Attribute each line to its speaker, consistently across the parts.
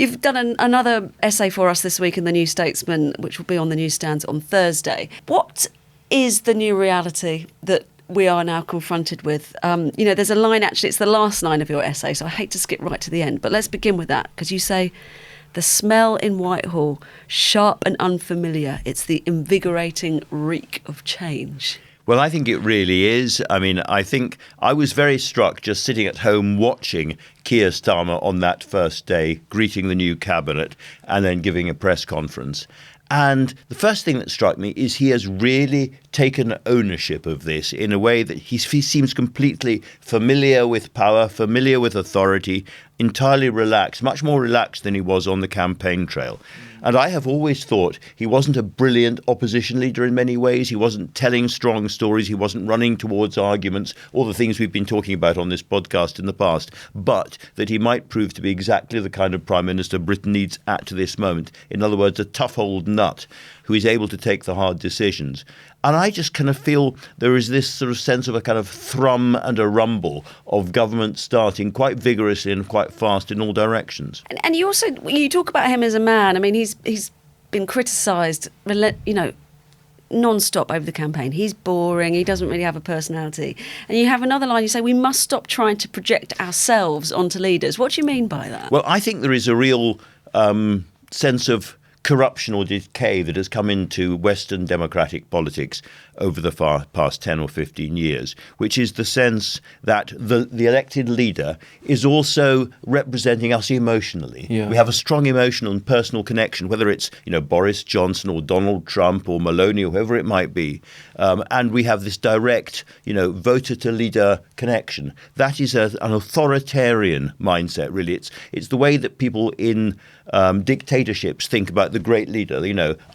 Speaker 1: You've done another essay for us this week in the New Statesman, which will be on the newsstands on Thursday. What is the new reality that we are now confronted with? There's a line, actually, it's the last line of your essay, so I hate to skip right to the end, but let's begin with that, because you say, the smell in Whitehall, sharp and unfamiliar, it's the invigorating reek of change.
Speaker 2: Well, I think it really is. I mean, I think I was very struck just sitting at home watching Keir Starmer on that first day, greeting the new cabinet and then giving a press conference. And the first thing that struck me is he has really taken ownership of this in a way that he seems completely familiar with power, familiar with authority, entirely relaxed, much more relaxed than he was on the campaign trail. And I have always thought he wasn't a brilliant opposition leader in many ways. He wasn't telling strong stories. He wasn't running towards arguments, all the things we've been talking about on this podcast in the past, but that he might prove to be exactly the kind of Prime Minister Britain needs at this moment. In other words, a tough old nut who is able to take the hard decisions. And I just kind of feel there is this sort of sense of a kind of thrum and a rumble of government starting quite vigorously and quite fast in all directions.
Speaker 1: And you also, you talk about him as a man. I mean, he's been criticised, non-stop over the campaign. He's boring. He doesn't really have a personality. And you have another line, you say, we must stop trying to project ourselves onto leaders. What do you mean by that?
Speaker 2: Well, I think there is a real sense of corruption or decay that has come into Western democratic politics over the past 10 or 15 years, which is the sense that the elected leader is also representing us emotionally. Yeah. We have a strong emotional and personal connection, whether it's Boris Johnson or Donald Trump or Maloney or whoever it might be. And we have this direct, voter-to-leader connection. That is an authoritarian mindset, really. It's the way that people in dictatorships think about the great leader.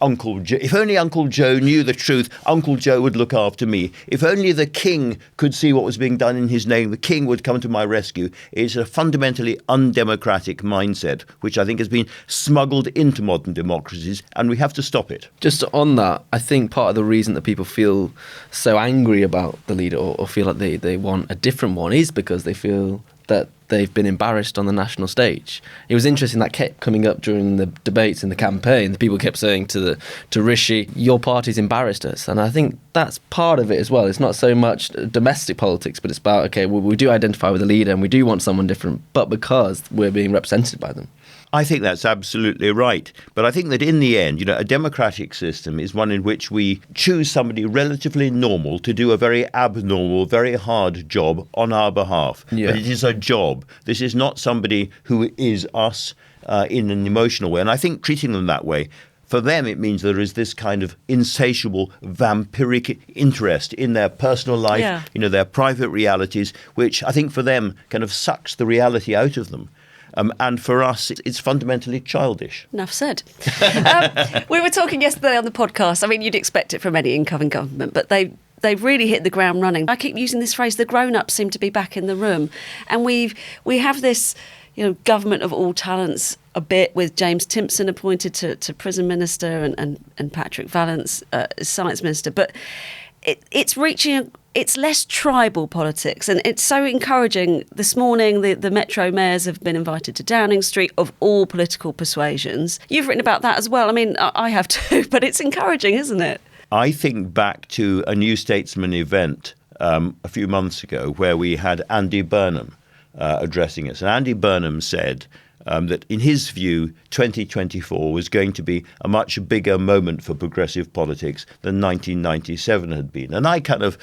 Speaker 2: Uncle Joe. If only Uncle Joe knew the truth, Uncle Joe would look after me. If only the king could see what was being done in his name, the king would come to my rescue. It's a fundamentally undemocratic mindset, which I think has been smuggled into modern democracies, and we have to stop it.
Speaker 3: Just on that, I think part of the reason that people feel so angry about the leader or feel like they want a different one is because they feel that they've been embarrassed on the national stage. It was interesting that kept coming up during the debates in the campaign. The people kept saying to Rishi, your party's embarrassed us. And I think that's part of it as well. It's not so much domestic politics, but it's about, okay, well, we do identify with a leader and we do want someone different, but because we're being represented by them.
Speaker 2: I think that's absolutely right. But I think that in the end, a democratic system is one in which we choose somebody relatively normal to do a very abnormal, very hard job on our behalf. Yeah. But it is a job. This is not somebody who is us in an emotional way. And I think treating them that way, for them, it means there is this kind of insatiable, vampiric interest in their personal life, their private realities, which I think for them kind of sucks the reality out of them. And for us, it's fundamentally childish.
Speaker 1: Enough said. We were talking yesterday on the podcast. I mean, you'd expect it from any incoming government, but they've really hit the ground running. I keep using this phrase, the grown-ups seem to be back in the room. And we have this, government of all talents a bit, with James Timpson appointed to prison minister and Patrick Vallance as science minister. But it's less tribal politics, and it's so encouraging. This morning, the Metro mayors have been invited to Downing Street of all political persuasions. You've written about that as well. I mean, I have too, but it's encouraging, isn't it?
Speaker 2: I think back to a New Statesman event a few months ago where we had Andy Burnham addressing us. And Andy Burnham said that in his view, 2024 was going to be a much bigger moment for progressive politics than 1997 had been. And I kind of,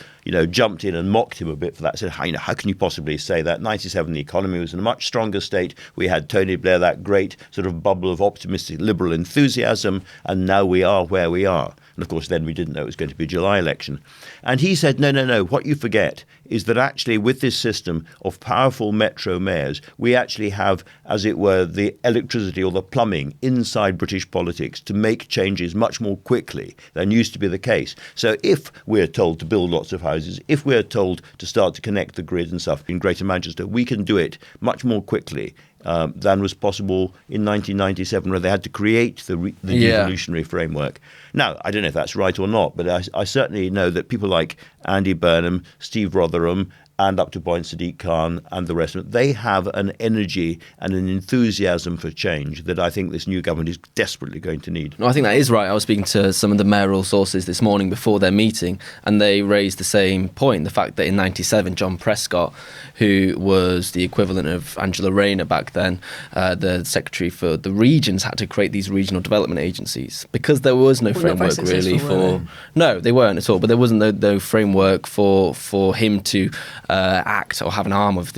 Speaker 2: jumped in and mocked him a bit for that. I said, how can you possibly say that? 97, the economy was in a much stronger state. We had Tony Blair, that great sort of bubble of optimistic liberal enthusiasm, and now we are where we are. And of course, then we didn't know it was going to be a July election. And he said, no, what you forget is that actually with this system of powerful metro mayors, we actually have, as it were, the electricity or the plumbing inside British politics to make changes much more quickly than used to be the case. So if we're told to build lots of houses, if we're told to start to connect the grid and stuff in Greater Manchester, we can do it much more quickly than was possible in 1997, where they had to create the devolutionary framework. Now, I don't know if that's right or not, but I certainly know that people like Andy Burnham, Steve Rotherham, and up to point Sadiq Khan and the rest of it, they have an energy and an enthusiasm for change that I think this new government is desperately going to need.
Speaker 3: No, I think that is right. I was speaking to some of the mayoral sources this morning before their meeting, and they raised the same point, the fact that in 97, John Prescott, who was the equivalent of Angela Rayner back then, the secretary for the regions, had to create these regional development agencies because there was no framework really for... No, they weren't at all, but there wasn't no framework for him to act or have an arm of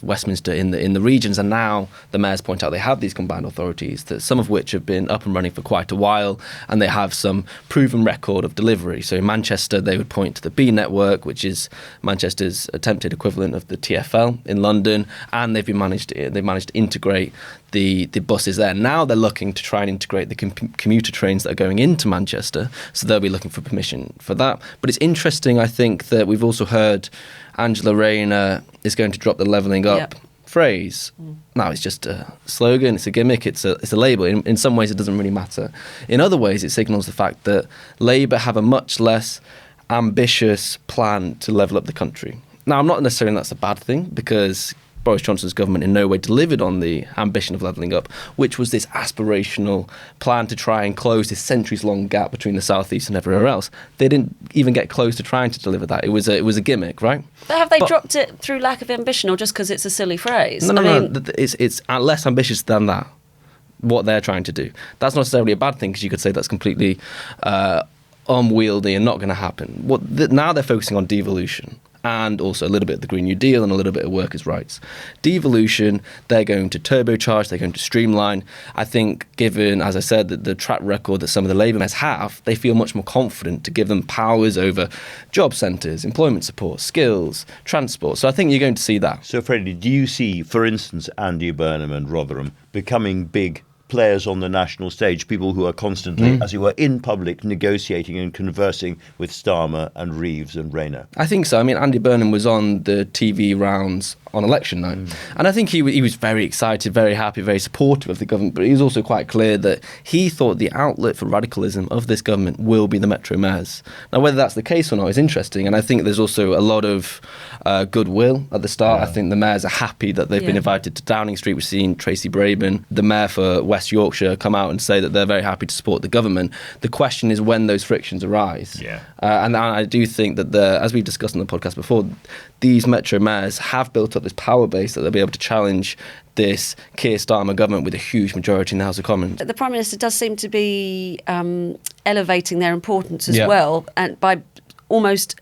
Speaker 3: Westminster in the regions. And now the mayors point out they have these combined authorities, that some of which have been up and running for quite a while, and they have some proven record of delivery. So in Manchester, they would point to the B network, which is Manchester's attempted equivalent of the TfL in London, and they've managed to integrate the buses there. Now they're looking to try and integrate the commuter trains that are going into Manchester, so they'll be looking for permission for that. But it's interesting, I think, that we've also heard Angela Rayner is going to drop the levelling up phrase. Now it's just a slogan, it's a gimmick, it's a label. In some ways it doesn't really matter. In other ways it signals the fact that Labour have a much less ambitious plan to level up the country. Now I'm not necessarily saying that's a bad thing, because Boris Johnson's government in no way delivered on the ambition of levelling up, which was this aspirational plan to try and close this centuries-long gap between the South East and everywhere else. They didn't even get close to trying to deliver that. It was a gimmick, right?
Speaker 1: But have they dropped it through lack of ambition, or just because it's a silly phrase?
Speaker 3: No. It's less ambitious than that, what they're trying to do. That's not necessarily a bad thing, because you could say that's completely unwieldy and not going to happen. Now they're focusing on devolution, and also a little bit of the Green New Deal and a little bit of workers' rights. Devolution, they're going to turbocharge, they're going to streamline. I think, given, as I said, the track record that some of the Labour mayors have, they feel much more confident to give them powers over job centres, employment support, skills, transport. So I think you're going to see that.
Speaker 2: So, Freddie, do you see, for instance, Andy Burnham and Rotherham becoming big players on the national stage, people who are constantly, as it were, in public, negotiating and conversing with Starmer and Reeves and Rayner?
Speaker 3: I think so. I mean, Andy Burnham was on the TV rounds on election night, and I think he was very excited, very happy, very supportive of the government, but he was also quite clear that he thought the outlet for radicalism of this government will be the Metro mayors. Now, whether that's the case or not is interesting, and I think there's also a lot of goodwill at the start. I think the mayors are happy that they've been invited to Downing Street. We've seen Tracy Brabin, the mayor for West Yorkshire, come out and say that they're very happy to support the government. The question is when those frictions arise. And I do think that, as we've discussed on the podcast before, these Metro mayors have built up this power base that they'll be able to challenge this Keir Starmer government with a huge majority in the House of Commons. The
Speaker 1: Prime Minister does seem to be elevating their importance as well, and by almost...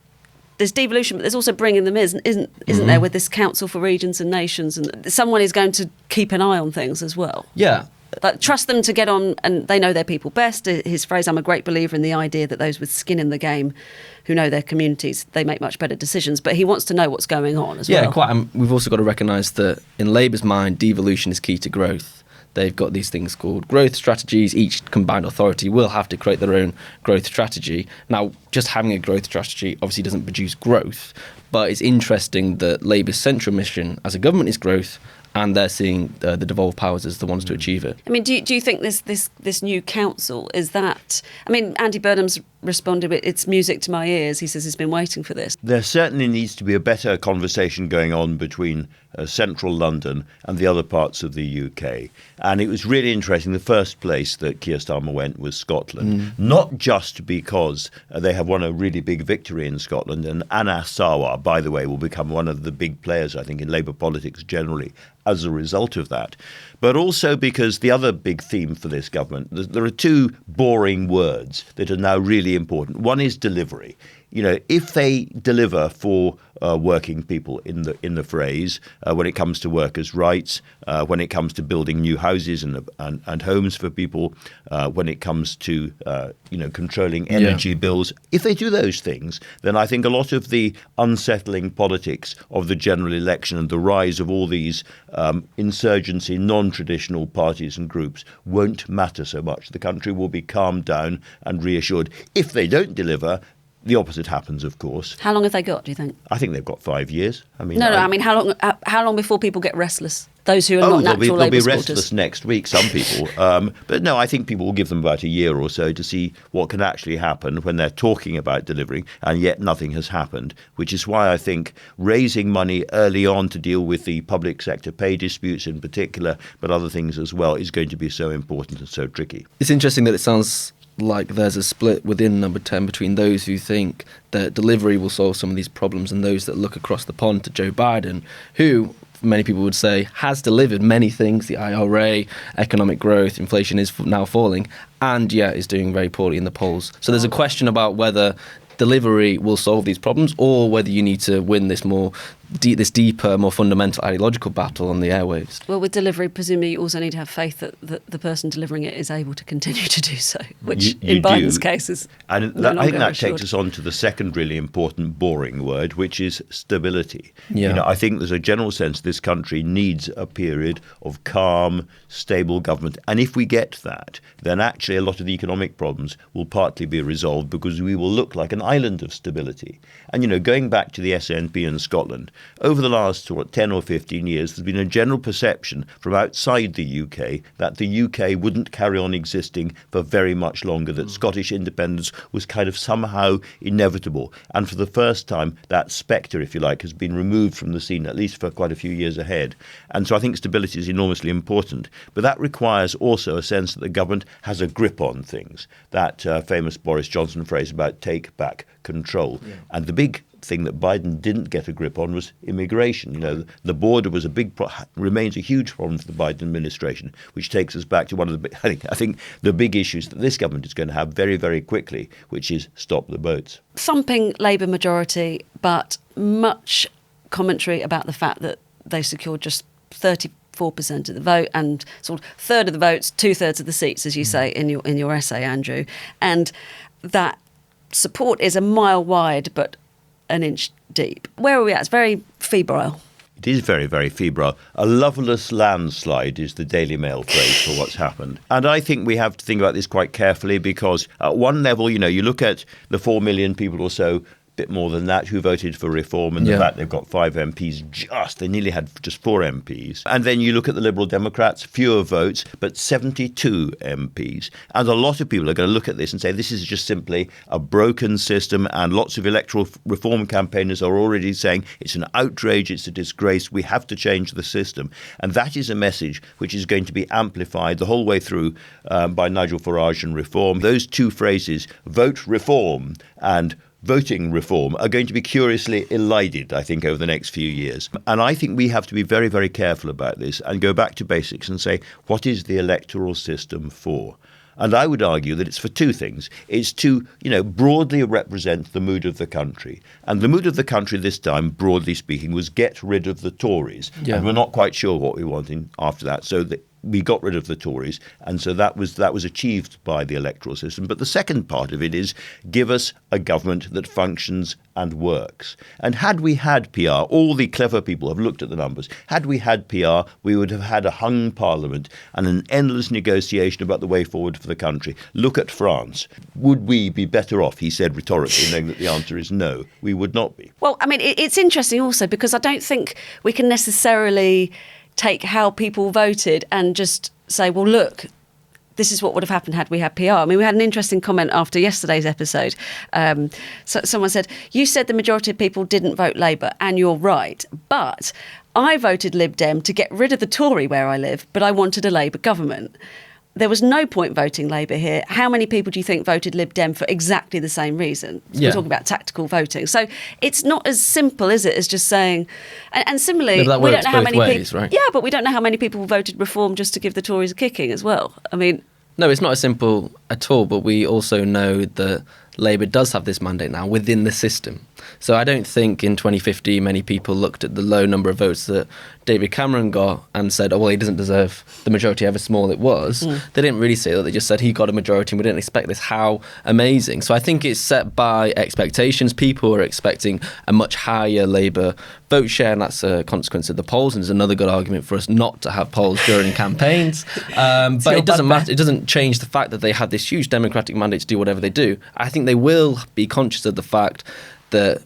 Speaker 1: There's devolution, but there's also bringing them in, isn't there, with this Council for Regions and Nations, and someone is going to keep an eye on things as well.
Speaker 3: Yeah.
Speaker 1: Like, trust them to get on, and they know their people best. His phrase, I'm a great believer in the idea that those with skin in the game, who know their communities, they make much better decisions. But he wants to know what's going on as well.
Speaker 3: Yeah, quite. We've also got to recognise that in Labour's mind, devolution is key to growth. They've got these things called growth strategies. Each combined authority will have to create their own growth strategy. Now, just having a growth strategy obviously doesn't produce growth, but it's interesting that Labour's central mission as a government is growth, and they're seeing the devolved powers as the ones to achieve it.
Speaker 1: I mean, do you think this new council, is that... I mean, Andy Burnham's responded with, it's music to my ears. He says he's been waiting for this.
Speaker 2: There certainly needs to be a better conversation going on between central London and the other parts of the UK. And it was really interesting. The first place that Keir Starmer went was Scotland, not just because they have won a really big victory in Scotland. And Anas Sarwar, by the way, will become one of the big players, I think, in Labour politics generally as a result of that. But also because the other big theme for this government, there are two boring words that are now really important. One is delivery. You know, if they deliver for working people in the phrase, when it comes to workers' rights, when it comes to building new houses and homes for people, when it comes to controlling energy bills, if they do those things, then I think a lot of the unsettling politics of the general election and the rise of all these insurgency, non-traditional parties and groups won't matter so much. The country will be calmed down and reassured. If they don't deliver, The opposite happens, of course.
Speaker 1: How long have they got, do you think?
Speaker 2: I think they've got 5 years. I mean,
Speaker 1: I mean, how long before people get restless? Those who are not natural
Speaker 2: they'll be
Speaker 1: Labour
Speaker 2: restless
Speaker 1: supporters.
Speaker 2: next week, some people. But no, I think people will give them about a year or so to see what can actually happen when they're talking about delivering, and yet nothing has happened, which is why I think raising money early on to deal with the public sector pay disputes in particular, but other things as well, is going to be so important and so tricky.
Speaker 3: It's interesting that it sounds like there's a split within Number 10 between those who think that delivery will solve some of these problems and those that look across the pond to Joe Biden, who many people would say has delivered many things, the IRA, economic growth, inflation is now falling, and yet is doing very poorly in the polls. So there's a question about whether delivery will solve these problems or whether you need to win this this deeper, more fundamental ideological battle on the airwaves.
Speaker 1: Well, with delivery, presumably you also need to have faith that the person delivering it is able to continue to do so, which in Biden's case is
Speaker 2: and
Speaker 1: no
Speaker 2: I think that
Speaker 1: assured.
Speaker 2: takes us on to the second really important boring word, which is stability.
Speaker 3: Yeah.
Speaker 2: I think there's a general sense this country needs a period of calm, stable government. And if we get that, then actually a lot of the economic problems will partly be resolved because we will look like an island of stability. And, going back to the SNP in Scotland, over the last 10 or 15 years, there's been a general perception from outside the UK that the UK wouldn't carry on existing for very much longer, that Scottish independence was kind of somehow inevitable. And for the first time, that spectre, if you like, has been removed from the scene, at least for quite a few years ahead. And so I think stability is enormously important. But that requires also a sense that the government has a grip on things. That famous Boris Johnson phrase about take back control. Yeah. And the big thing that Biden didn't get a grip on was immigration. The border was remains a huge problem for the Biden administration, which takes us back to one of the I think the big issues that this government is going to have very, very quickly, which is stop the boats.
Speaker 1: Thumping Labour majority, but much commentary about the fact that they secured just 34% of the vote and sort of third of the votes, 2/3 of the seats, as you say in your essay, Andrew, and that support is a mile wide but an inch deep. Where are we at? It's very febrile.
Speaker 2: It is very, very febrile. A loveless landslide is the Daily Mail phrase for what's happened. And I think we have to think about this quite carefully because at one level, you look at the 4 million people or so, bit more than that, who voted for reform, and the fact they've got 5 MPs they nearly had just 4 MPs. And then you look at the Liberal Democrats, fewer votes, but 72 MPs. And a lot of people are going to look at this and say this is just simply a broken system, and lots of electoral reform campaigners are already saying it's an outrage, it's a disgrace, we have to change the system. And that is a message which is going to be amplified the whole way through by Nigel Farage and Reform. Those two phrases, vote reform and voting reform, are going to be curiously elided, I think, over the next few years. And I think we have to be very, very careful about this and go back to basics and say, what is the electoral system for? And I would argue that it's for two things. It's to, broadly represent the mood of the country. And the mood of the country this time, broadly speaking, was get rid of the Tories. Yeah. And we're not quite sure what we want after that. So we got rid of the Tories, and so that was achieved by the electoral system. But the second part of it is give us a government that functions and works. And had we had PR, all the clever people have looked at the numbers, had we had PR, we would have had a hung parliament and an endless negotiation about the way forward for the country. Look at France. Would we be better off, he said rhetorically, knowing that the answer is no, we would not be.
Speaker 1: Well, I mean, it's interesting also because I don't think we can necessarily take how people voted and just say, well, look, this is what would have happened had we had PR. I mean, we had an interesting comment after yesterday's episode. So someone said, you said the majority of people didn't vote Labour, and you're right. But I voted Lib Dem to get rid of the Tory where I live, but I wanted a Labour government. There was no point voting Labour here. How many people do you think voted Lib Dem for exactly the same reason? We're talking about tactical voting. So it's not as simple, is it, as just saying... And similarly,
Speaker 3: we don't know how many people... Right?
Speaker 1: Yeah, but we don't know how many people voted Reform just to give the Tories a kicking as well. I mean...
Speaker 3: No, it's not as simple at all, but we also know that Labour does have this mandate now within the system. So I don't think in 2015 many people looked at the low number of votes that David Cameron got and said, oh, well, he doesn't deserve the majority, however small it was. They didn't really say that. They just said he got a majority and we didn't expect this. How amazing. So I think it's set by expectations. People are expecting a much higher Labour vote share, and that's a consequence of the polls, and there's another good argument for us not to have polls during campaigns. But it doesn't matter. It doesn't change the fact that they had this huge democratic mandate to do whatever they do. I think they will be conscious of the fact that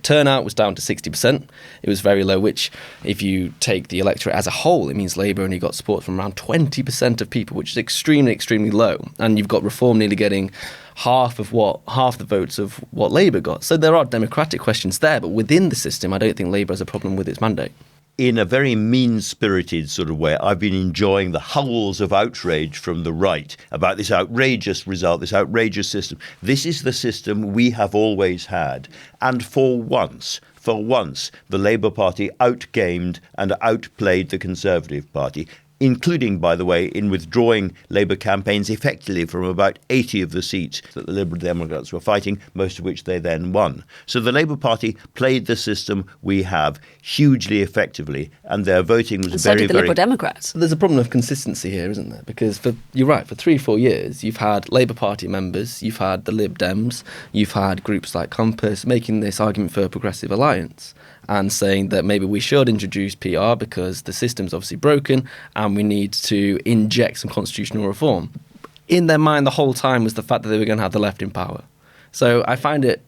Speaker 3: turnout was down to 60%. It was very low, which if you take the electorate as a whole, it means Labour only got support from around 20% of people, which is extremely, extremely low. And you've got Reform nearly getting half the votes of what Labour got. So there are democratic questions there, but within the system, I don't think Labour has a problem with its mandate.
Speaker 2: In a very mean-spirited sort of way, I've been enjoying the howls of outrage from the right about this outrageous result, this outrageous system. This is the system we have always had. And for once, the Labour Party outgamed and outplayed the Conservative Party, including, by the way, in withdrawing Labour campaigns effectively from about 80 of the seats that the Liberal Democrats were fighting, most of which they then won. So the Labour Party played the system we have hugely effectively, and their voting was
Speaker 1: so did the Liberal Democrats.
Speaker 3: There's a problem of consistency here, isn't there? Because you're right, for 3-4 years, you've had Labour Party members, you've had the Lib Dems, you've had groups like Compass making this argument for a progressive alliance and saying that maybe we should introduce PR because the system's obviously broken and we need to inject some constitutional reform. In their mind the whole time was the fact that they were going to have the left in power. So I find it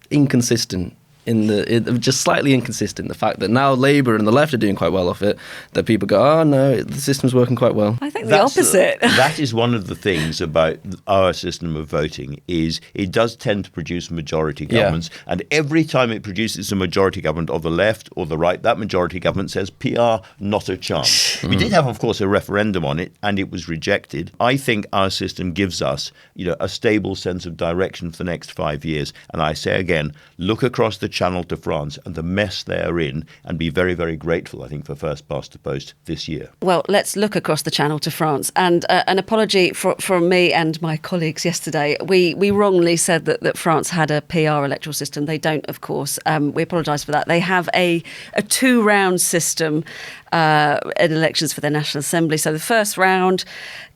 Speaker 3: inconsistent, just slightly inconsistent, the fact that now Labour and the left are doing quite well off it, that people go, oh no, the system's working quite well.
Speaker 1: I think the opposite.
Speaker 2: That is one of the things about our system of voting, is it does tend to produce majority governments, and every time it produces a majority government of the left or the right, that majority government says PR, not a chance. We did have, of course, a referendum on it, and it was rejected. I think our system gives us, a stable sense of direction for the next 5 years. And I say again, look across the Channel to France and the mess they're in, and be very, very grateful, I think, for first past the post this year.
Speaker 1: Well, let's look across the Channel to France. And an apology from me and my colleagues yesterday. We wrongly said that France had a PR electoral system. They don't, of course. We apologise for that. They have a 2-round system in elections for their National Assembly. So the first round,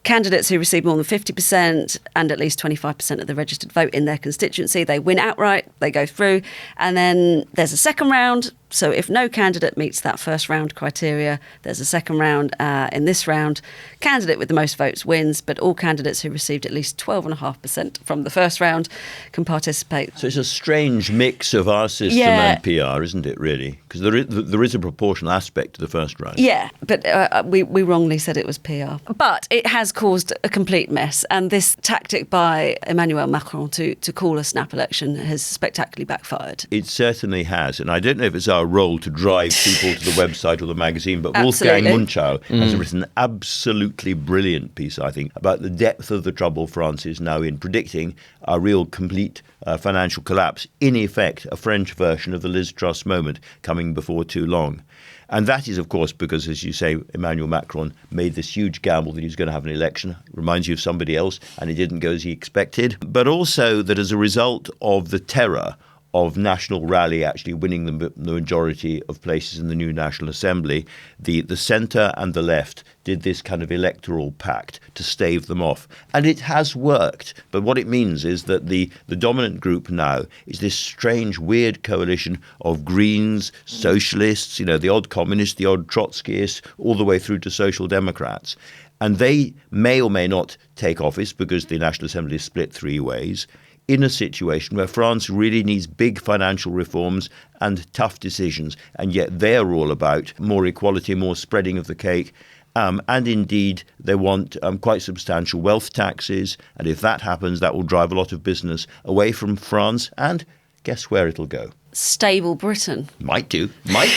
Speaker 1: candidates who receive more than 50% and at least 25% of the registered vote in their constituency, they win outright, they go through. And then there's a second round. So if no candidate meets that first round criteria, there's a second round. In this round, candidate with the most votes wins, but all candidates who received at least 12.5% from the first round can participate.
Speaker 2: So it's a strange mix of our system and PR, isn't it, really? Because there is a proportional aspect to the first round. Yeah,
Speaker 1: but we wrongly said it was PR. But it has caused a complete mess, and this tactic by Emmanuel Macron to call a snap election has spectacularly backfired.
Speaker 2: It certainly has, and I don't know if it's our role to drive people to the website or the magazine, but Wolfgang Munchau has written an absolutely brilliant piece, I think, about the depth of the trouble France is now in, predicting a real complete financial collapse, in effect a French version of the Liz Truss moment coming before too long. And that is, of course, because, as you say, Emmanuel Macron made this huge gamble that he was going to have an election. Reminds you of somebody else, and it didn't go as he expected. But also that as a result of the terror of National Rally actually winning the majority of places in the new National Assembly, the centre and the left did this kind of electoral pact to stave them off. And it has worked. But what it means is that the dominant group now is this strange, weird coalition of Greens, socialists, the odd communists, the odd Trotskyists, all the way through to Social Democrats. And they may or may not take office because the National Assembly is split 3 ways, in a situation where France really needs big financial reforms and tough decisions, and yet they're all about more equality, more spreading of the cake, and indeed they want quite substantial wealth taxes, and if that happens, that will drive a lot of business away from France, and guess where it'll go?
Speaker 1: Stable Britain.
Speaker 2: Might do,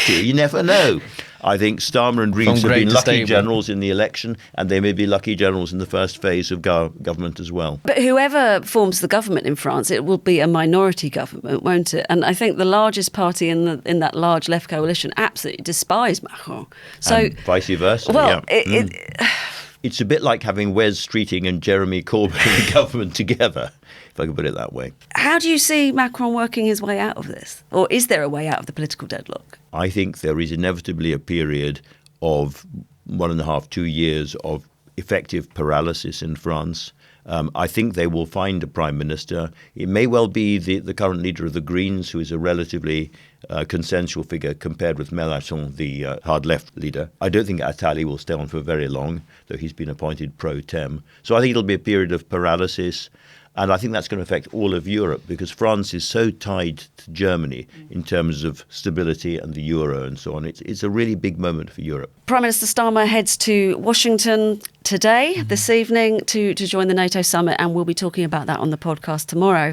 Speaker 2: you never know. I think Starmer and Reeves have been lucky generals in the election, and they may be lucky generals in the first phase of government as well.
Speaker 1: But whoever forms the government in France, it will be a minority government, won't it? And I think the largest party in that large left coalition absolutely despise Macron. So
Speaker 2: and vice versa.
Speaker 1: Well,
Speaker 2: It's a bit like having Wes Streeting and Jeremy Corbyn in the government together, if I can put it that way.
Speaker 1: How do you see Macron working his way out of this? Or is there a way out of the political deadlock?
Speaker 2: I think there is inevitably a period of 1.5, 2 years of effective paralysis in France. I think they will find a prime minister. It may well be the current leader of the Greens, who is a relatively consensual figure compared with Mélenchon, the hard left leader. I don't think Attali will stay on for very long, though he's been appointed pro tem. So I think it'll be a period of paralysis. And I think that's going to affect all of Europe because France is so tied to Germany in terms of stability and the euro and so on. It's a really big moment for Europe.
Speaker 1: Prime Minister Starmer heads to Washington today, this evening, to join the NATO summit, and we'll be talking about that on the podcast tomorrow.